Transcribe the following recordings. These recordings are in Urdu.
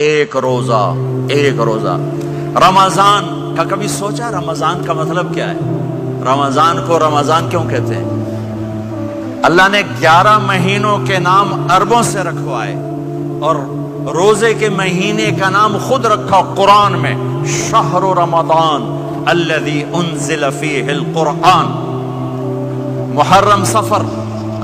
ایک روزہ رمضان کا کبھی سوچا رمضان کا مطلب کیا ہے؟ رمضان کو رمضان کیوں کہتے ہیں؟ اللہ نے 11 مہینوں کے نام عربوں سے رکھوائے اور روزے کے مہینے کا نام خود رکھا قرآن میں، شہر رمضان الذی انزل فیہ القرآن۔ محرم، صفر،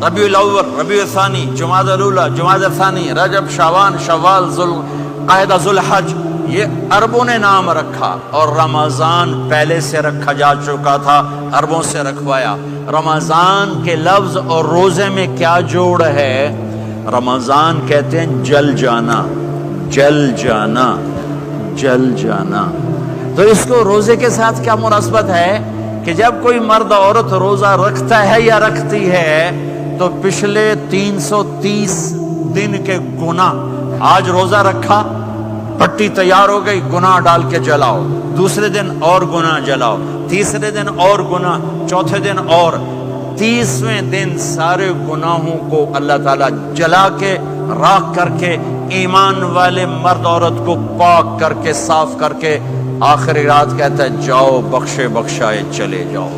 ربیع الاول، ربیع الثانی، جمادی الاولی، جمادی الثانی، رجب، شعبان، شوال، ذوالقعدہ، ذوالحج، یہ عربوں نے نام رکھا اور رمضان پہلے سے رکھا جا چکا تھا، عربوں سے رکھوایا۔ رمضان کے لفظ اور روزے میں کیا جوڑ ہے؟ رمضان کہتے ہیں جل جانا، جل جانا، جل جانا۔ تو اس کو روزے کے ساتھ کیا مناسبت ہے کہ جب کوئی مرد عورت روزہ رکھتا ہے یا رکھتی ہے تو پچھلے 330 دن کے گناہ، آج روزہ رکھا، پٹی تیار ہو گئی، گناہ ڈال کے جلاؤ، دوسرے دن اور گناہ جلاؤ، تیسرے دن اور گناہ، چوتھے دن اور، 30ویں دن سارے گناہوں کو اللہ تعالیٰ جلا کے، راکھ کر کے، ایمان والے مرد عورت کو پاک کر کے، صاف کر کے، آخری رات کہتا ہے جاؤ بخشے بخشائے چلے جاؤ،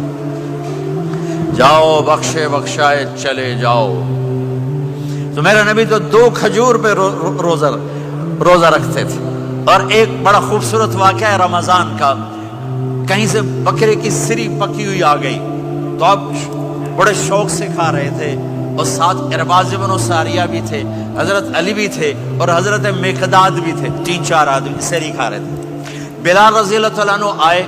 جاؤ بخشے بخشائے چلے جاؤ۔ تو میرا نبی تو 2 کھجور پہ روزہ رکھتے تھے۔ اور ایک بڑا خوبصورت واقعہ ہے رمضان کا، کہیں سے بکرے کی سری پکی ہوئی آ گئی تو اب بڑے شوق سے کھا رہے تھے، اور ساتھ ارباز بن ساریہ بھی تھے، حضرت علی بھی تھے اور حضرت مقداد بھی تھے، 3-4 آدمی سری کھا رہے تھے۔ بلال رضی اللہ عنہ آئے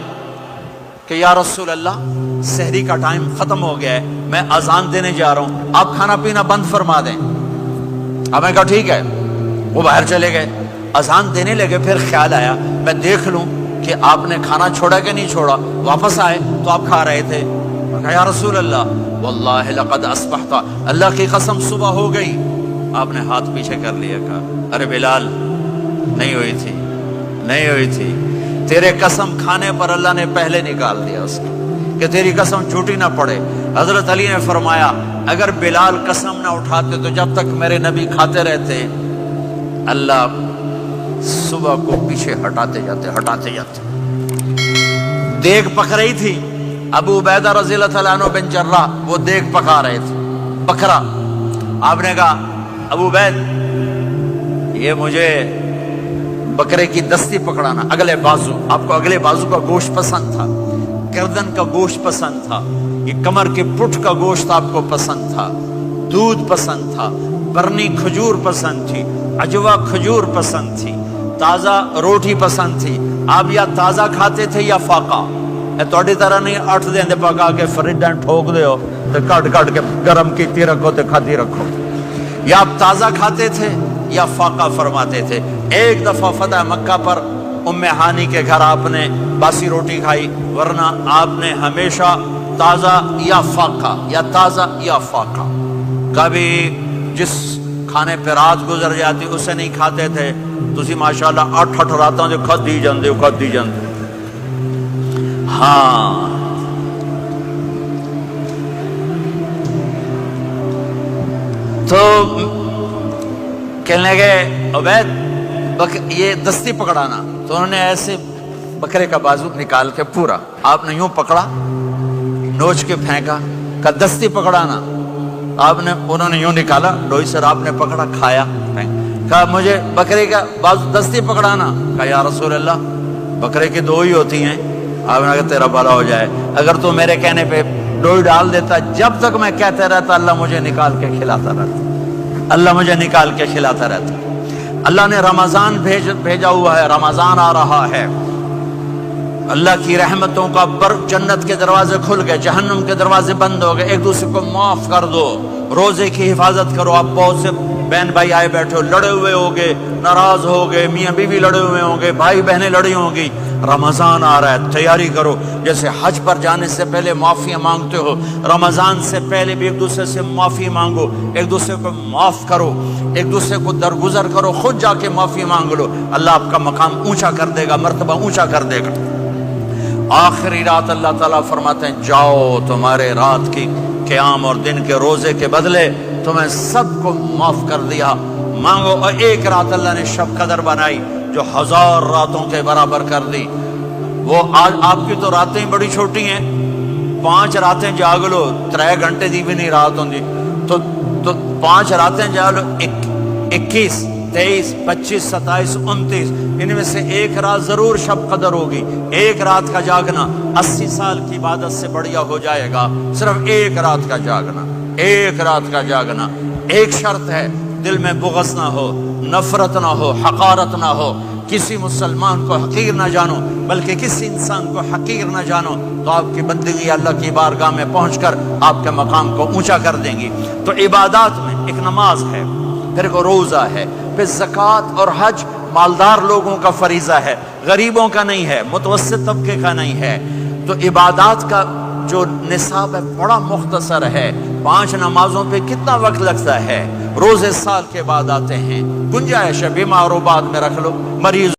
کہ یا رسول اللہ سحری کا ٹائم ختم ہو گیا ہے، میں اذان دینے جا رہا ہوں، آپ کھانا پینا بند فرما دیں۔ اب میں کہا ٹھیک ہے، وہ باہر چلے گئے، اذان دینے لگے، پھر خیال آیا میں دیکھ لوں کہ آپ نے کھانا چھوڑا کہ نہیں چھوڑا۔ واپس آئے تو آپ کھا رہے تھے، میں کہا یا رسول اللہ واللہ لقد اصبحت، اللہ کی قسم صبح ہو گئی۔ آپ نے ہاتھ پیچھے کر لیا، کہا ارے بلال نہیں ہوئی تھی، نہیں ہوئی تھی، تیرے قسم کھانے پر اللہ نے پہلے نکال دیا اس کو کہ تیری قسم جھوٹی نہ پڑے۔ حضرت علی نے فرمایا اگر بلال قسم نہ اٹھاتے تو جب تک میرے نبی کھاتے رہتے اللہ صبح کو پیچھے ہٹاتے جاتے۔ دیگ پک رہی تھی، ابو عبیدہ رضی اللہ عنہ بن جراح وہ دیگ پکا رہے تھے، بکرا۔ آپ نے کہا ابو عبید یہ مجھے بکرے کی دستی پکڑانا، اگلے بازو، آپ کو اگلے بازو کا گوشت پسند تھا، گردن کا گوشت پسند تھا، یہ کمر کے پٹھ کا گوشت آپ کو پسند تھا، دودھ پسند تھا، برنی کھجور پسند تھی، عجوا کھجور پسند تھی، تازہ روٹی پسند تھی۔ آپ یا تازہ کھاتے تھے یا فاقہ، توڑی طرح نہیں 8 دن پکا کے فریڈاں ٹھوک دے ہو تو کٹ کے گرم کیتی رکھو تو کھاتی رکھو، یا آپ تازہ کھاتے تھے یا فاقہ فرماتے تھے۔ ایک دفعہ فتح مکہ پر ام ہانی کے گھر آپ نے باسی روٹی کھائی، ورنہ آپ نے ہمیشہ تازہ یا فاقہ، یا تازہ یا فاقہ، کبھی جس کھانے پہ رات گزر جاتی اسے نہیں کھاتے تھے۔ تسی ماشاءاللہ 8 راتاں جو کھدی جاندے۔ ہاں تو کہنے لگے عبید یہ دستی پکڑانا، تو انہوں نے ایسے بکرے کا بازو نکال کے پورا آپ نے یوں پکڑا، نوچ کے پھینکا، کہ دستی پکڑانا، انہوں نے یوں نکالا ڈوئی سر، آپ نے پکڑا، کھایا، کہا مجھے بکرے کا بازو دستی پکڑانا، کہا یا رسول اللہ بکرے کی 2 ہی ہوتی ہیں۔ آپ نے کہا تیرا بھلا ہو جائے، اگر تو میرے کہنے پہ ڈوئی ڈال دیتا، جب تک میں کہتے رہتا اللہ مجھے نکال کے کھلاتا رہتا، اللہ مجھے نکال کے کھلاتا رہتا۔ اللہ نے رمضان بھیجا ہوا ہے، رمضان آ رہا ہے، اللہ کی رحمتوں کا جنت کے دروازے کھل گئے، جہنم کے دروازے بند ہو گئے، ایک دوسرے کو معاف کر دو، روزے کی حفاظت کرو۔ آپ بہت سے بہن بھائی آئے بیٹھے ہو، لڑے ہوئے ہوگے، ناراض ہوگے، میاں بیوی لڑے ہوئے ہوں گے، بھائی بہنیں لڑی ہوں گی۔ رمضان آ رہا ہے، تیاری کرو، جیسے حج پر جانے سے پہلے معافیاں مانگتے ہو، رمضان سے پہلے بھی ایک دوسرے سے معافی مانگو، ایک دوسرے کو معاف کرو، ایک دوسرے کو درگزر کرو، خود جا کے معافی مانگ لو، اللہ آپ کا مقام اونچا کر دے گا، مرتبہ اونچا کر دے گا۔ آخری رات اللہ تعالیٰ فرماتے ہیں جاؤ تمہارے رات کی قیام اور دن کے روزے کے بدلے تمہیں سب کو معاف کر دیا، مانگو۔ اور ایک رات اللہ نے شب قدر بنائی، جو 1000 راتوں کے برابر کر دی. وہ آج آپ کی تو راتیں بڑی چھوٹی ہیں, 5 راتیں جاگ لو 3 گھنٹے دی بھی نہیں رات ہوندی, تو 5 راتیں جاگ لو 21 23 25 27 29, ان میں سے ایک رات ضرور شب قدر ہوگی. ایک رات کا جاگنا 80 سال کی عبادت سے بڑھیا ہو جائے گا. صرف ایک رات کا جاگنا, ایک رات کا جاگنا. ایک شرط ہے, دل میں بغض نہ ہو, نفرت نہ ہو, حقارت نہ ہو, کسی مسلمان کو حقیر نہ جانو, بلکہ کسی انسان کو حقیر نہ جانو, تو آپ کی بندگی اللہ کی بارگاہ میں پہنچ کر آپ کے مقام کو اونچا کر دیں گی. تو عبادات میں ایک نماز ہے, پھر ایک روزہ ہے, پھر زکوٰۃ اور حج مالدار لوگوں کا فریضہ ہے, غریبوں کا نہیں ہے, متوسط طبقے کا نہیں ہے. تو عبادات کا جو نصاب ہے بڑا مختصر ہے. 5 نمازوں پہ کتنا وقت لگتا ہے؟ روزے سال کے بعد آتے ہیں. گنجائش ہے, بیمار و بعد میں رکھ لو, مریض